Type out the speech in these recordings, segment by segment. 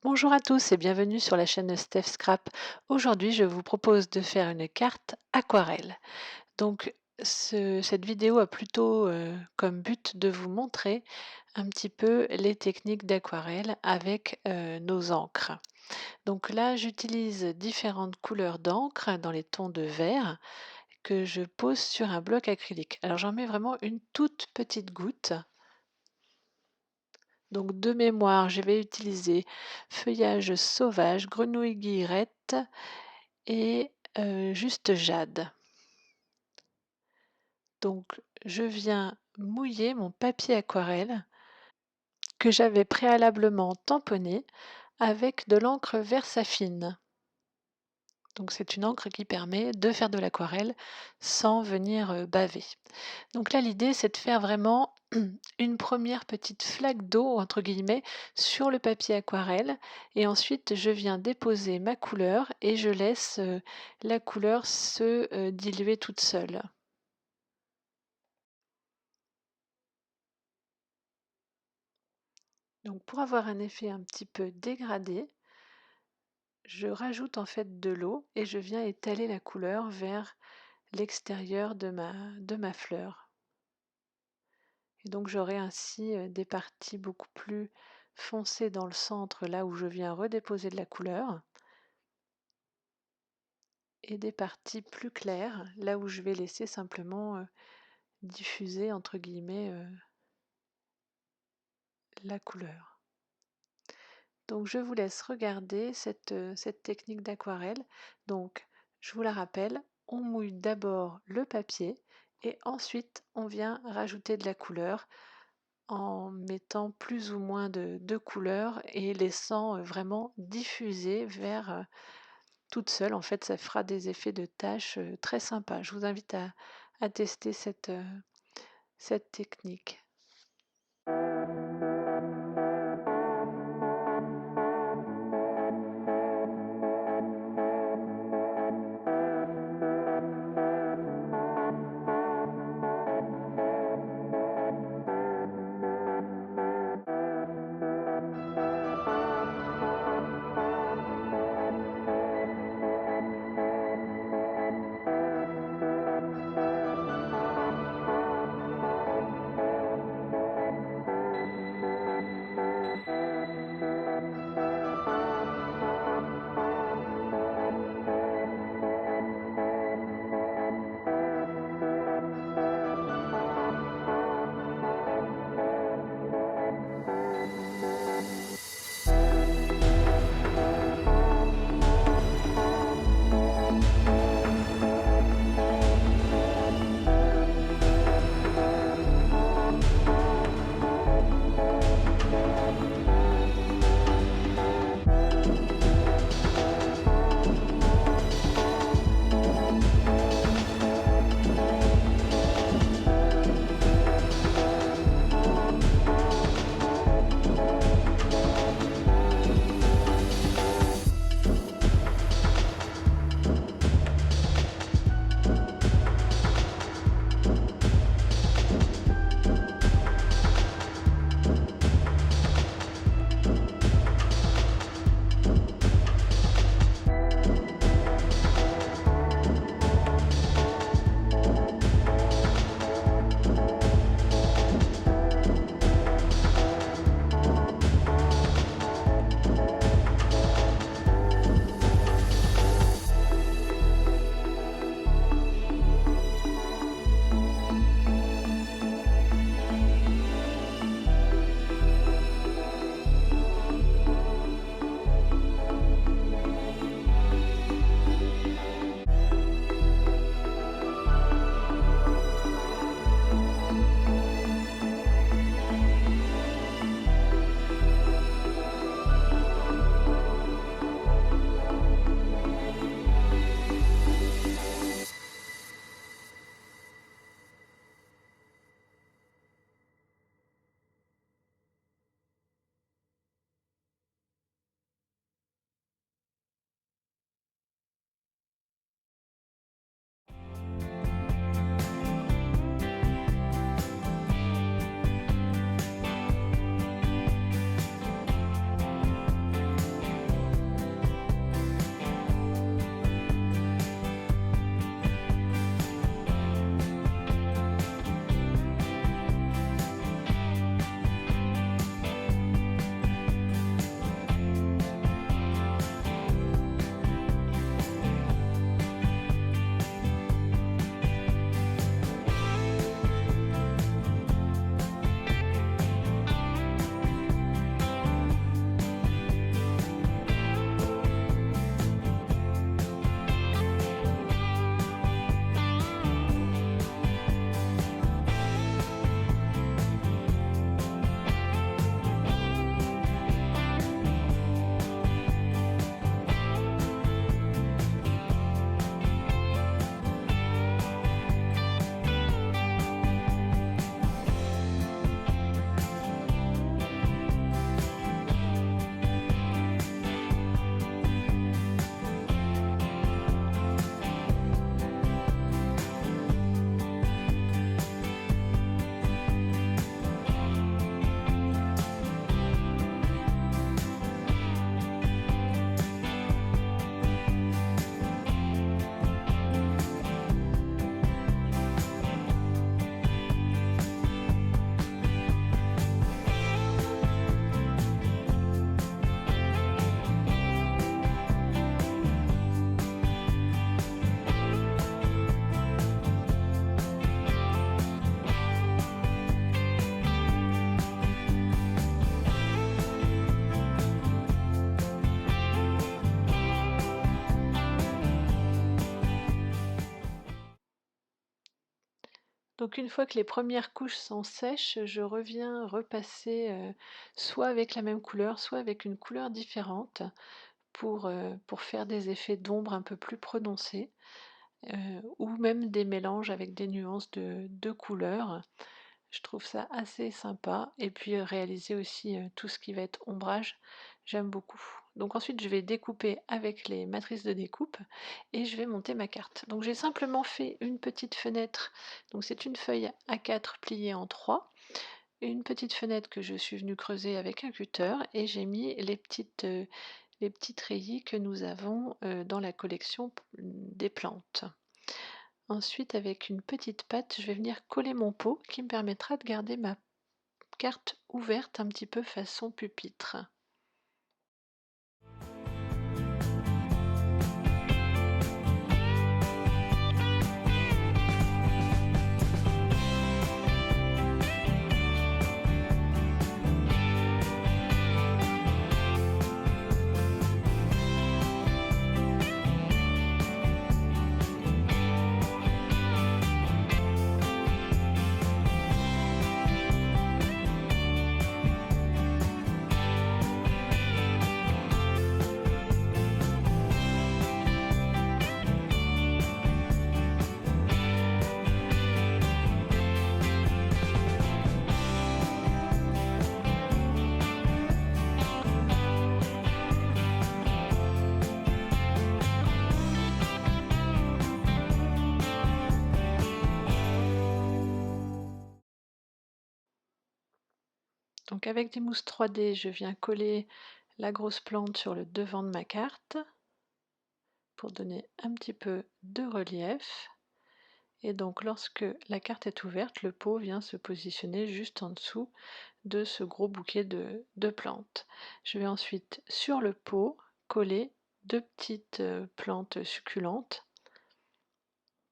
Bonjour à tous et bienvenue sur la chaîne Steph Scrap. Aujourd'hui, je vous propose de faire une carte aquarelle. Donc, cette vidéo a plutôt comme but de vous montrer un petit peu les techniques d'aquarelle avec nos encres. Donc là, j'utilise différentes couleurs d'encre dans les tons de vert que je pose sur un bloc acrylique. Alors, j'en mets vraiment une toute petite goutte. Donc de mémoire, je vais utiliser feuillage sauvage, grenouille guillerette et juste jade. Donc je viens mouiller mon papier aquarelle que j'avais préalablement tamponné avec de l'encre Versafine. Donc c'est une encre qui permet de faire de l'aquarelle sans venir baver. Donc là, l'idée, c'est de faire vraiment une première petite flaque d'eau, entre guillemets, sur le papier aquarelle. Et ensuite, je viens déposer ma couleur et je laisse la couleur se diluer toute seule. Donc pour avoir un effet un petit peu dégradé, je rajoute en fait de l'eau et je viens étaler la couleur vers l'extérieur de ma fleur. Et donc j'aurai ainsi des parties beaucoup plus foncées dans le centre, là où je viens redéposer de la couleur, et des parties plus claires, là où je vais laisser simplement diffuser, entre guillemets, la couleur. Donc je vous laisse regarder cette technique d'aquarelle. Donc je vous la rappelle, on mouille d'abord le papier et ensuite on vient rajouter de la couleur en mettant plus ou moins de couleurs et laissant vraiment diffuser vers toute seule. En fait, ça fera des effets de taches très sympas. Je vous invite à tester cette technique. Donc une fois que les premières couches sont sèches, je reviens repasser, soit avec la même couleur, soit avec une couleur différente pour faire des effets d'ombre un peu plus prononcés, ou même des mélanges avec des nuances de couleurs. Je trouve ça assez sympa et puis, réaliser aussi, tout ce qui va être ombrage, j'aime beaucoup. Donc ensuite je vais découper avec les matrices de découpe et je vais monter ma carte. Donc j'ai simplement fait une petite fenêtre, donc c'est une feuille A4 pliée en 3, une petite fenêtre que je suis venue creuser avec un cutter et j'ai mis les petits treillis que nous avons, dans la collection des plantes. Ensuite, avec une petite patte, je vais venir coller mon pot qui me permettra de garder ma carte ouverte un petit peu façon pupitre. Donc avec des mousses 3D, je viens coller la grosse plante sur le devant de ma carte pour donner un petit peu de relief. Et donc lorsque la carte est ouverte, le pot vient se positionner juste en dessous de ce gros bouquet de plantes. Je vais ensuite sur le pot coller deux petites plantes succulentes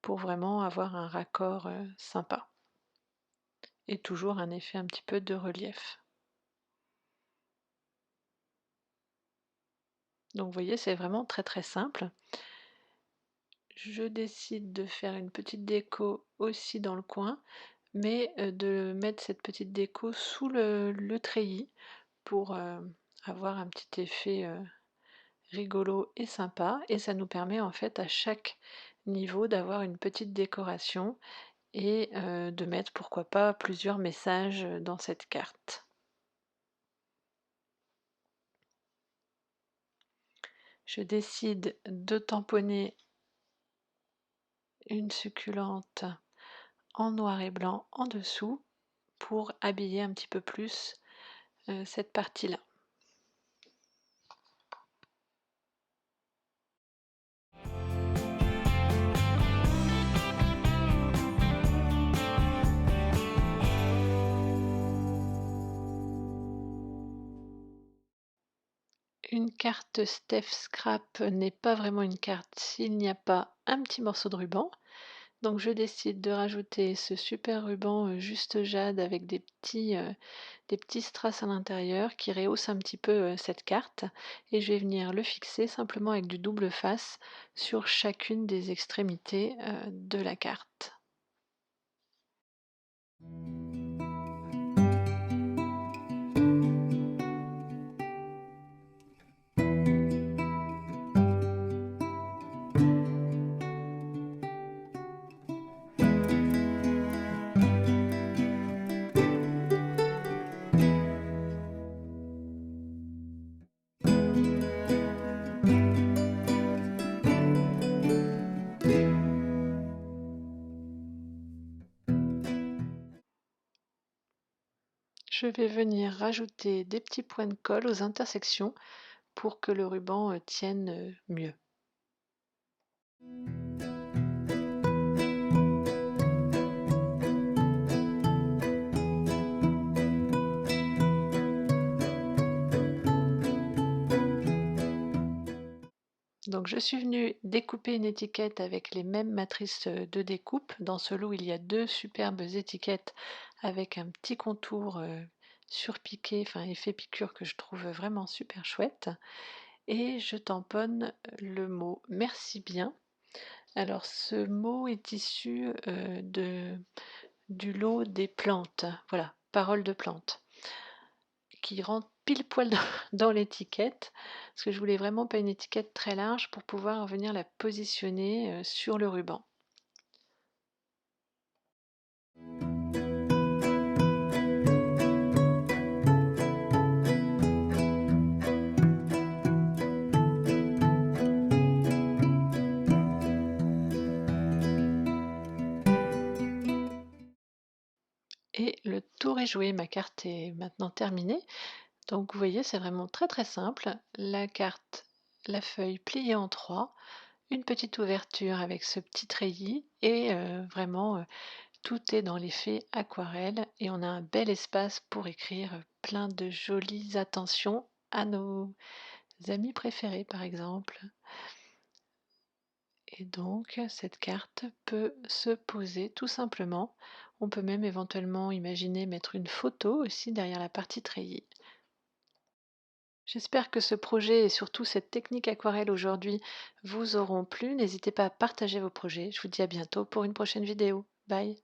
pour vraiment avoir un raccord sympa et toujours un effet un petit peu de relief. Donc vous voyez, c'est vraiment très très simple. Je décide de faire une petite déco aussi dans le coin, mais de mettre cette petite déco sous le treillis pour avoir un petit effet rigolo et sympa, et ça nous permet en fait à chaque niveau d'avoir une petite décoration et de mettre pourquoi pas plusieurs messages dans cette carte. Je décide de tamponner une succulente en noir et blanc en dessous pour habiller un petit peu plus cette partie-là. Une carte Steph Scrap n'est pas vraiment une carte s'il n'y a pas un petit morceau de ruban. Donc je décide de rajouter ce super ruban juste jade avec des petits strass à l'intérieur qui rehaussent un petit peu cette carte, et je vais venir le fixer simplement avec du double face sur chacune des extrémités de la carte. Je vais venir rajouter des petits points de colle aux intersections pour que le ruban tienne mieux. Donc je suis venue découper une étiquette avec les mêmes matrices de découpe. Dans ce lot, il y a deux superbes étiquettes avec un petit contour surpiqué, enfin effet piqûre, que je trouve vraiment super chouette. Et je tamponne le mot merci bien. Alors ce mot est issu du lot des plantes. Voilà, paroles de plantes, qui rentre pile poil dans dans l'étiquette, parce que je voulais vraiment pas une étiquette très large pour pouvoir venir la positionner, sur le ruban. Et le tour est joué, ma carte est maintenant terminée. Donc vous voyez, c'est vraiment très, très simple. La carte, la feuille pliée en 3, une petite ouverture avec ce petit treillis et vraiment, tout est dans l'effet aquarelle et on a un bel espace pour écrire, plein de jolies attentions à nos amis préférés, par exemple. Et donc cette carte peut se poser tout simplement. On peut même éventuellement imaginer mettre une photo aussi derrière la partie treillis. J'espère que ce projet et surtout cette technique aquarelle aujourd'hui vous auront plu. N'hésitez pas à partager vos projets. Je vous dis à bientôt pour une prochaine vidéo. Bye!